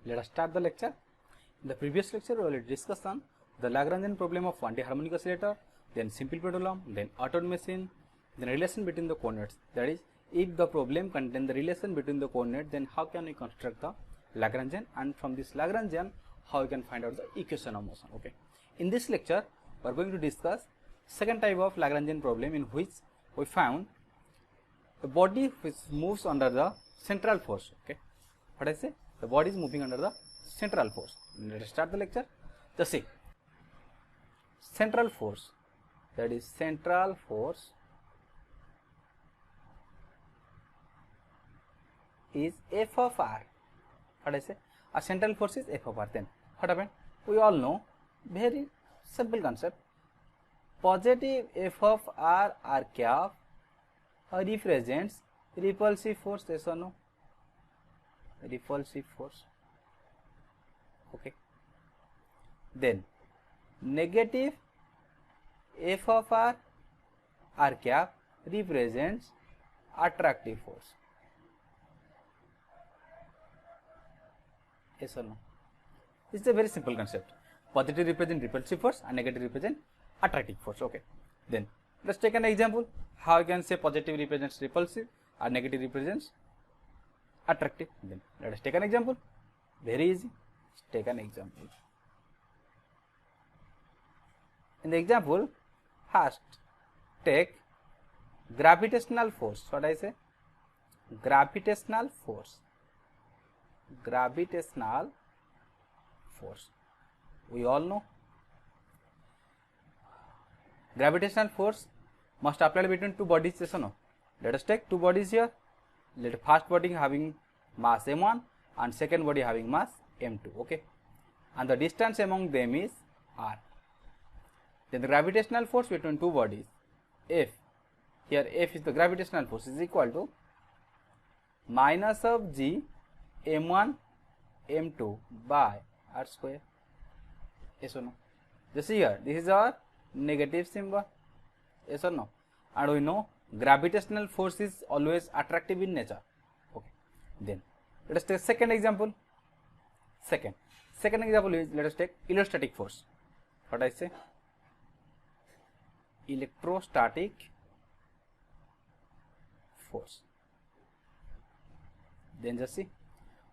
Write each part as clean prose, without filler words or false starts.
Let us start the lecture. In the previous lecture, we already discussed on the Lagrangian problem of antiharmonic oscillator, then simple pendulum, then auto machine, then relation between the coordinates. That is, if the problem contains the relation between the coordinates, then how can we construct the Lagrangian, and from this Lagrangian, how we can find out the equation of motion. Okay. In this lecture, we are going to discuss second type of Lagrangian problem, in which we found the body which moves under the central force. Okay. What I say? The body is moving under the central force. Let us start the lecture. Just see, central force, that is central force is F of R. What I say? A central force is F of R. Then what happened? We all know, very simple concept. Positive F of R cap represents repulsive force. Yes or no? Repulsive force. Okay. Then negative F of R cap represents attractive force. Yes or no? This is a very simple concept. Positive represent repulsive force and negative represent attractive force. Okay. Then let's take an example. How you can say positive represents repulsive and negative represents attractive. Then let us take an example. Very easy. Let's take an example. In the example, first take gravitational force. What I say? Gravitational force. Gravitational force. We all know gravitational force must apply between two bodies. Yes or no? Let us take two bodies here. Let first body having mass m1 and second body having mass m2. Okay, and the distance among them is r. Then the gravitational force between two bodies, F, here F is the gravitational force, is equal to minus of g m1 m2 by r square. Yes or no? Just here, this is our negative symbol. Yes or no? And we know gravitational force is always attractive in nature. Okay. Then let us take second example. Second example is, let us take electrostatic force. What I say? Electrostatic force. Then just see,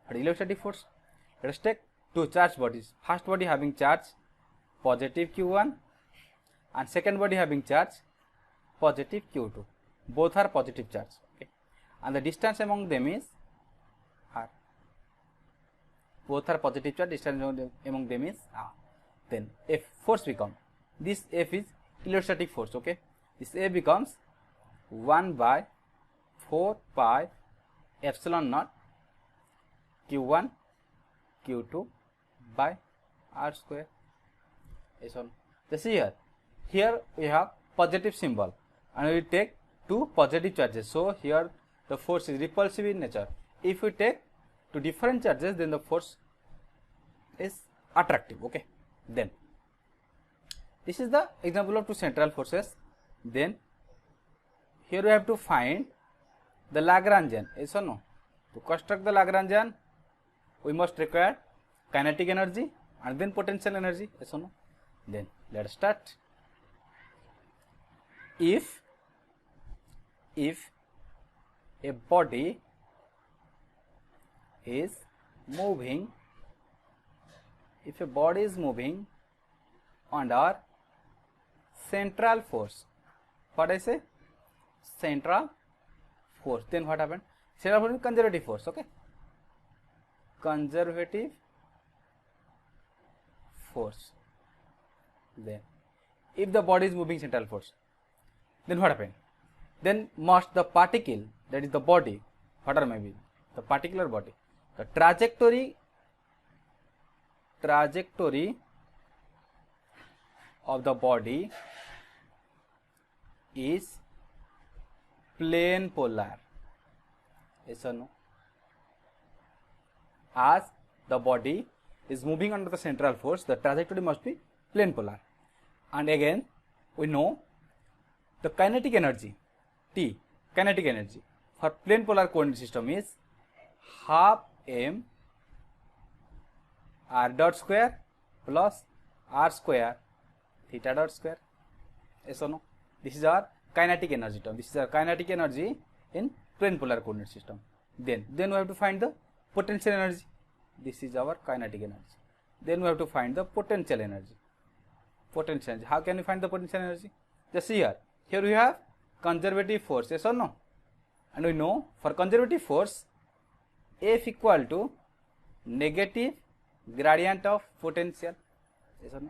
what is electrostatic force? Let us take two charged bodies. First body having charge positive q1 and second body having charge positive q2. Both are positive charge. Okay. And the distance among them is r. Both are positive charge, distance among them is r. Then F force become, this F is electrostatic force. Okay, this F becomes 1 by 4 pi epsilon naught q1 q2 by r square. Yes or no? Just here we have positive symbol and we take two positive charges, so here the force is repulsive in nature. If we take two different charges, then the force is attractive. Okay. Then this is the example of two central forces. Then here we have to find the Lagrangian. Yes or no? To construct the Lagrangian, we must require kinetic energy and then potential energy. Yes or no? Then let us start. If a body is moving, under central force, what I say? Central force. Then what happened? Central force is conservative force. Okay, conservative force. Then if the body is moving central force, then what happened? Then must the particle, that is the body, whatever may be the particular body, the trajectory of the body is plane polar. Yes or no? As the body is moving under the central force, the trajectory must be plane polar. And again, we know the kinetic energy, T, kinetic energy for plane polar coordinate system is half m r dot square plus r square theta dot square. Yes or no? This is our kinetic energy term. This is our kinetic energy in plane polar coordinate system. Then we have to find the potential energy. This is our kinetic energy. Then we have to find the potential energy. Potential energy. How can we find the potential energy? Just see here. Here we have conservative force. Yes or no? And we know for conservative force, F equal to negative gradient of potential. Yes or no?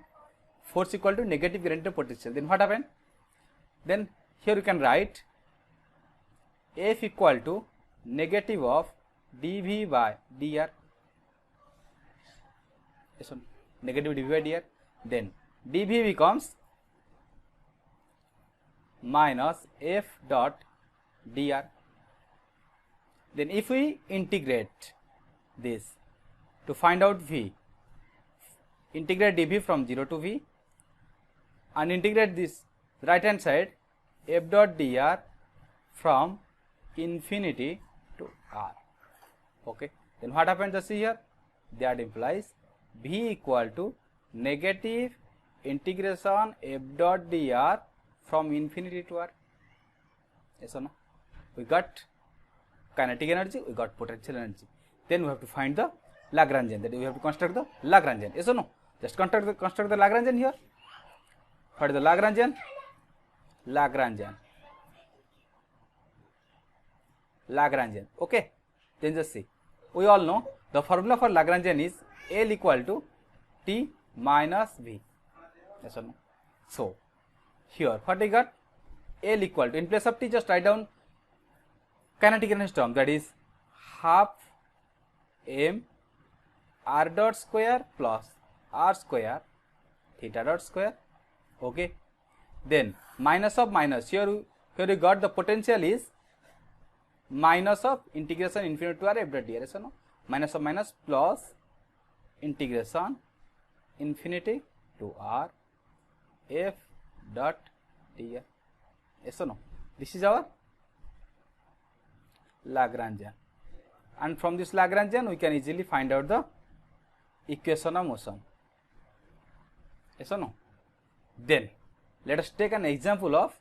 Force equal to negative gradient of potential. Then what happened? Then here you can write F equal to negative of dV by dr. Yes or no? Negative dV by dr. Then dV becomes minus F dot dr. Then if we integrate this to find out V, integrate dV from 0 to V and integrate this right hand side F dot dr from infinity to R. Okay. Then what happens? Just see here. That implies V equal to negative integration F dot dr from infinity to R. Yes or no? We got kinetic energy, we got potential energy. Then we have to find the Lagrangian. That we have to construct the Lagrangian. Yes or no? Just construct the Lagrangian here. What is the Lagrangian? Lagrangian. Okay. Then just see. We all know the formula for Lagrangian is L equal to T minus V. Yes or no? So here what we got? L equal to, in place of T just write down kinetic energy term, that is half m r dot square plus r square theta dot square. Okay. Then minus of minus, here we got the potential is minus of integration infinity to r f dot dr. Yes or no? Minus of minus plus integration infinity to r f dot dr. Yes or no? This is our Lagrangian, and from this Lagrangian we can easily find out the equation of motion. Yes or no? Then let us take an example of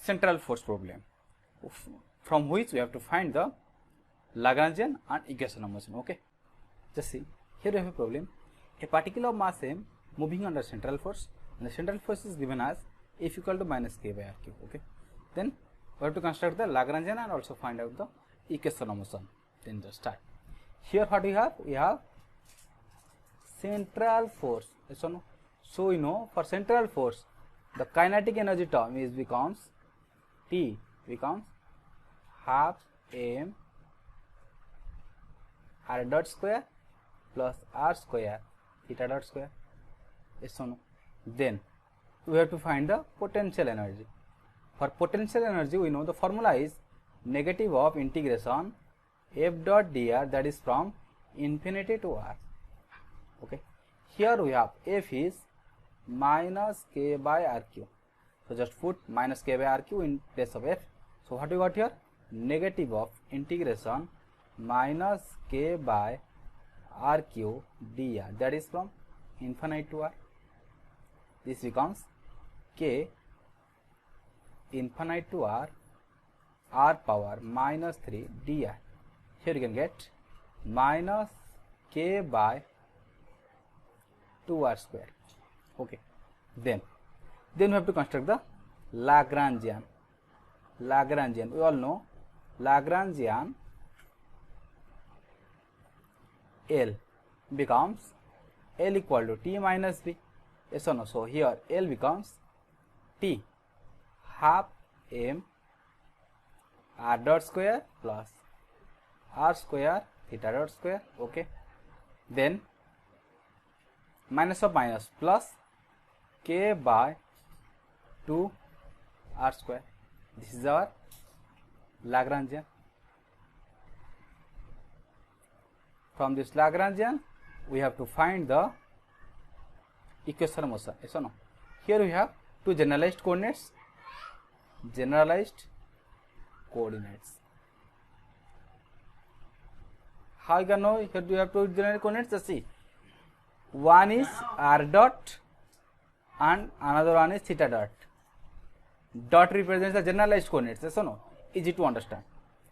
central force problem, from which we have to find the Lagrangian and equation of motion. Okay. Just see, here we have a problem. A particle of mass m moving under central force, and the central force is given as F equal to minus k by r cube. Okay. Then we have to construct the Lagrangian and also find out the equation of motion. Then just start. Here what we have? We have central force. Yes or no? So we know for central force the kinetic energy term is becomes T becomes half m r dot square plus r square theta dot square. Yes or no? Then we have to find the potential energy. For potential energy, we know the formula is negative of integration f dot dr, that is from infinity to r. Okay. Here we have f is minus k by r cube. So just put minus k by r cube in place of f. So what we got here? Negative of integration minus k by r cube dr, that is from infinite to r. This becomes k infinite to r power minus 3 dr. Here you can get minus k by 2r square. Okay. Then we have to construct the Lagrangian. We all know Lagrangian L becomes L equal to T minus V. Yes or no? So here L becomes T half m r dot square plus r square theta dot square. Okay. Then minus of minus plus k by 2 r square. This is our Lagrangian. From this Lagrangian we have to find the equation of motion. Yes or no? Here we have two generalized coordinates. How you can know here we have two generalized coordinates? Just see, one is r dot and another one is theta dot. Dot represents the generalized coordinates, so no, easy to understand.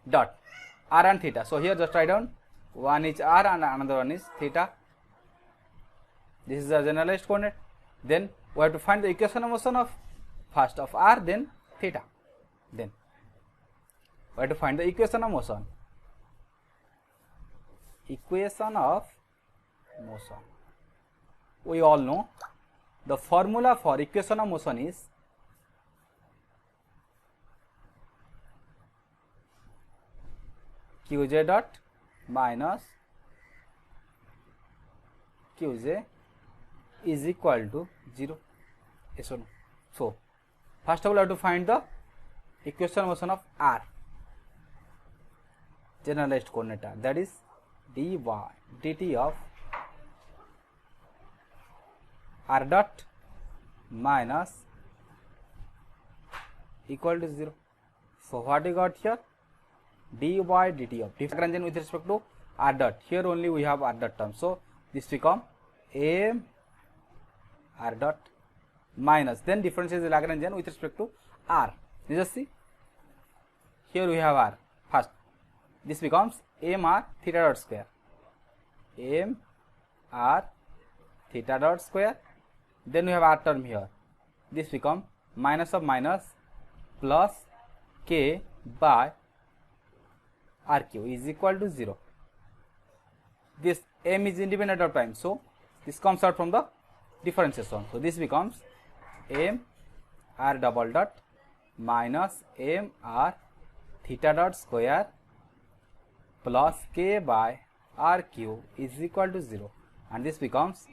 Dot, r and theta. So here just write down, one is r and another one is theta. This is the generalized coordinate. Then we have to find the equation of motion of first of r, then theta. Then we have to find the equation of motion. Equation of motion. We all know the formula for equation of motion is qj dot minus qj is equal to 0. Yes or no? So first of all, I have to find the equation of motion of r, generalized coordinate r, that is dy dt of r dot minus equal to 0. So what we got here? Dy dt of Lagrangian with respect to r dot. Here only we have r dot term. So this become m r dot minus, then difference is Lagrangian with respect to r. You just see, here we have r first. This becomes m r theta dot square. M r theta dot square. Then we have r term here. This become minus of minus plus k by rq is equal to 0. This m is independent of time, so this comes out from the differentiation. So this becomes m r double dot minus m r theta dot square plus k by rq is equal to 0, and this becomes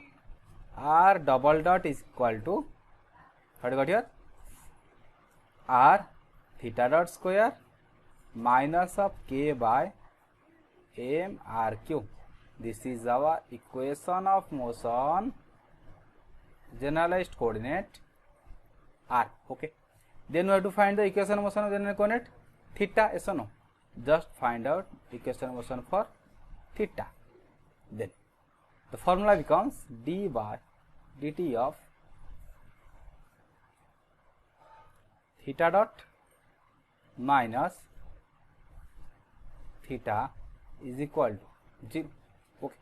r double dot is equal to, what you got here, r theta dot square minus of k by m r q. This is our equation of motion, generalized coordinate r. Okay, then we have to find the equation of motion of generalized coordinate theta. Yes or no? Just find out equation of motion for theta. Then the formula becomes dy dt of theta dot minus theta is equal to 0. Okay,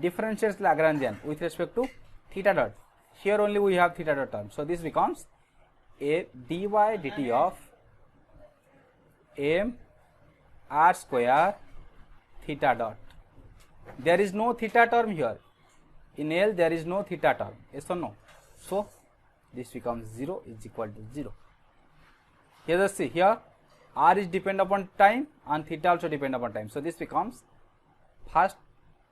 differentiates Lagrangian with respect to theta dot. Here only we have theta dot term, so this becomes a dy dt of m r square theta dot. There is no theta term here. In L there is no theta term. Yes or no? So this becomes 0 is equal to 0. Here just see, here r is dependent upon time and theta also dependent upon time. So this becomes first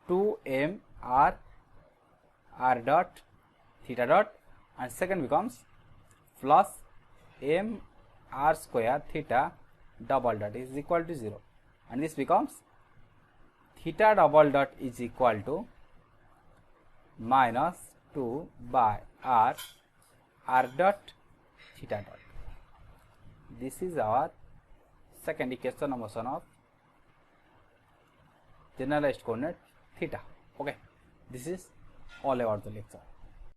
2m r dot theta dot, and second becomes plus m r square theta double dot is equal to 0, and this becomes theta double dot is equal to minus 2 by r dot theta dot. This is our second equation of motion of generalized coordinate theta. Okay, this is all about the lecture.